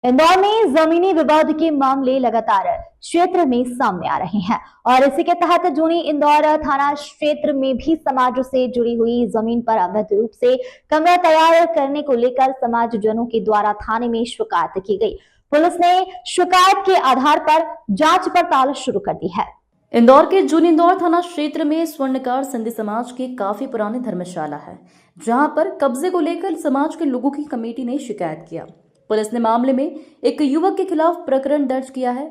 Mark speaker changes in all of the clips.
Speaker 1: इंदौर में जमीनी विवाद के मामले लगातार क्षेत्र में सामने आ रहे हैं और इसी के तहत जूनी इंदौर थाना क्षेत्र में भी समाज से जुड़ी हुई जमीन पर अवैध रूप से कमरा तैयार करने को लेकर समाजजनों के द्वारा थाने में शिकायत की गई। पुलिस ने शिकायत के आधार पर जांच पड़ताल शुरू कर दी है।
Speaker 2: इंदौर के जूनी इंदौर थाना क्षेत्र में स्वर्णकार सिंधी समाज की काफी पुरानी धर्मशाला है, जहां पर कब्जे को लेकर समाज के लोगों की कमेटी ने शिकायत किया। पुलिस ने मामले में एक युवक के खिलाफ प्रकरण दर्ज किया है।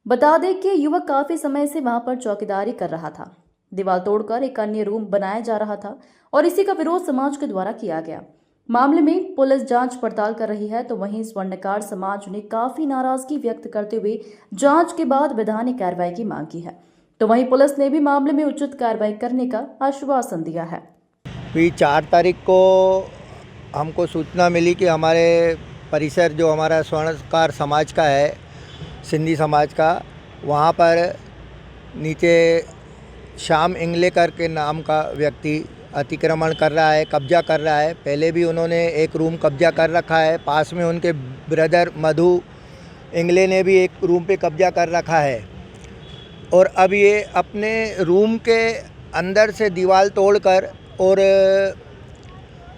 Speaker 2: बता दें कि युवक काफी समय से वहां पर चौकीदारी कर रहा था। दीवार तोड़कर एक अन्य रूम बनाया जा रहा था और इसी का विरोध समाज के द्वारा किया गया। मामले में पुलिस जांच पड़ताल कर रही है, तो वहीं स्वर्णकार समाज ने काफी नाराजगी व्यक्त करते हुए जांच के बाद वैधानिक कार्रवाई की मांग की है। तो वहीं पुलिस ने भी मामले में उचित कार्रवाई करने का आश्वासन दिया है।
Speaker 3: 4 तारीख को हमको सूचना मिली कि हमारे परिसर जो हमारा स्वर्णकार समाज का है, सिंधी समाज का, वहाँ पर नीचे श्याम इंगलेकर के नाम का व्यक्ति अतिक्रमण कर रहा है, कब्जा कर रहा है। पहले भी उन्होंने एक रूम कब्जा कर रखा है। पास में उनके ब्रदर मधु इंगले ने भी एक रूम पे कब्जा कर रखा है और अब ये अपने रूम के अंदर से दीवार तोड़कर और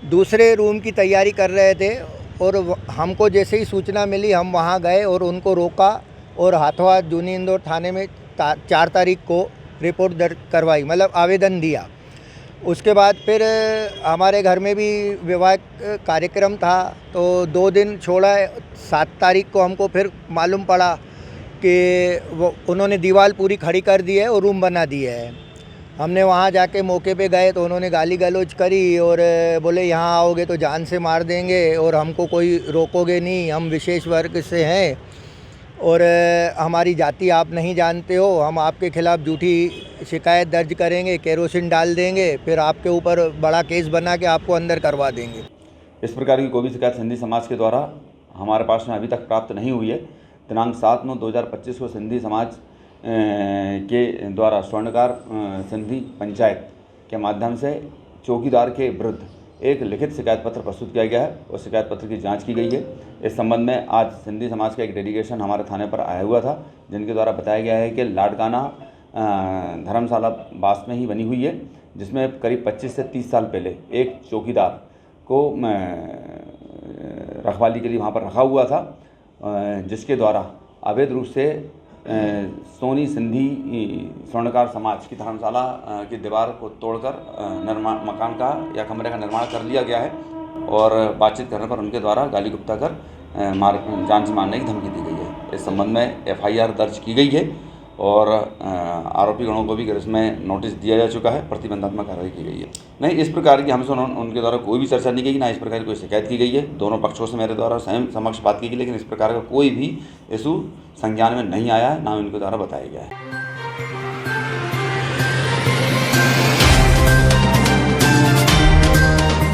Speaker 3: दूसरे रूम की तैयारी कर रहे थे। और हमको जैसे ही सूचना मिली हम वहाँ गए और उनको रोका और हाथों हाथ जूनी इंदौर थाने में 4 तारीख को रिपोर्ट दर्ज करवाई, मतलब आवेदन दिया। उसके बाद फिर हमारे घर में भी विवाह कार्यक्रम था, तो 2 दिन छोड़ा। 7 तारीख को हमको फिर मालूम पड़ा कि वो उन्होंने दीवार पूरी खड़ी कर दी है और रूम बना दिए है। हमने वहाँ जाके मौके पे गए तो उन्होंने गाली गलौज करी और बोले यहाँ आओगे तो जान से मार देंगे और हमको कोई रोकोगे नहीं, हम विशेष वर्ग से हैं और हमारी जाति आप नहीं जानते हो, हम आपके खिलाफ़ झूठी शिकायत दर्ज करेंगे, केरोसिन डाल देंगे, फिर आपके ऊपर बड़ा केस बना के आपको अंदर करवा देंगे।
Speaker 4: इस प्रकार की कोई भी शिकायत सिंधी समाज के द्वारा हमारे पास में अभी तक प्राप्त नहीं हुई है। दिनांक 7/9/2025 को सिंधी समाज के द्वारा स्वर्णकार सिंधी पंचायत के माध्यम से चौकीदार के विरुद्ध एक लिखित शिकायत पत्र प्रस्तुत किया गया है और शिकायत पत्र की जांच की गई है। इस संबंध में आज सिंधी समाज का एक डेलीगेशन हमारे थाने पर आया हुआ था, जिनके द्वारा बताया गया है कि लाड़काना धर्मशाला बास में ही बनी हुई है, जिसमें करीब 25 से 30 साल पहले एक चौकीदार को रखवाली के लिए वहाँ पर रखा हुआ था, जिसके द्वारा अवैध रूप से सोनी सिंधी स्वर्णकार समाज की धर्मशाला की दीवार को तोड़कर मकान का या कमरे का निर्माण कर लिया गया है और बातचीत करने पर उनके द्वारा गाली गुप्ता कर जान से मारने की धमकी दी गई है। इस संबंध में FIR दर्ज की गई है और आरोपी गणों को भी इसमें नोटिस दिया जा चुका है, प्रतिबंधात्मक कार्रवाई की गई है। नहीं, इस प्रकार की हमसे उनके द्वारा कोई भी चर्चा नहीं की, ना इस प्रकार की कोई शिकायत की गई है। दोनों पक्षों से मेरे द्वारा स्वयं समक्ष बात की गई, लेकिन इस प्रकार का कोई भी इशू संज्ञान में नहीं आया है, ना उनके द्वारा बताया गया है।